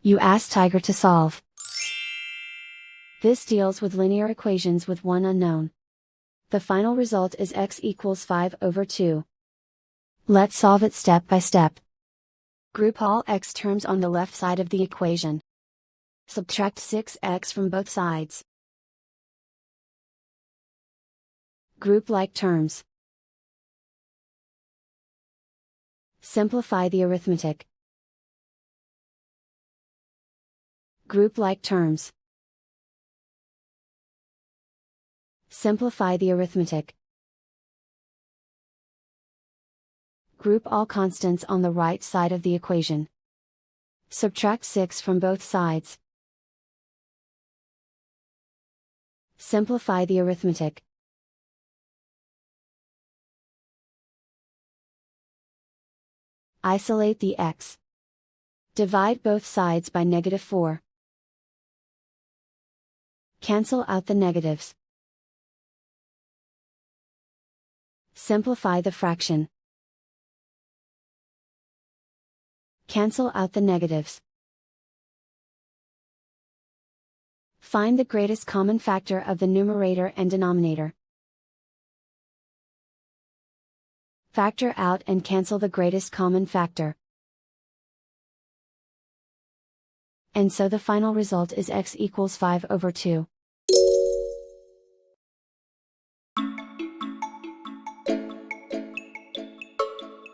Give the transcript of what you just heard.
You ask Tiger to solve. This deals with linear equations with one unknown. The final result is x equals 5/2. Let's solve it step by step. Group all x terms on the left side of the equation. Subtract 6x from both sides. Group like terms. Simplify the arithmetic. Group like terms. Simplify the arithmetic. Group all constants on the right side of the equation. Subtract 6 from both sides. Simplify the arithmetic. Isolate the x. Divide both sides by -4. Cancel out the negatives. Simplify the fraction. Cancel out the negatives. Find the greatest common factor of the numerator and denominator. Factor out and cancel the greatest common factor. And so the final result is x equals 5/2.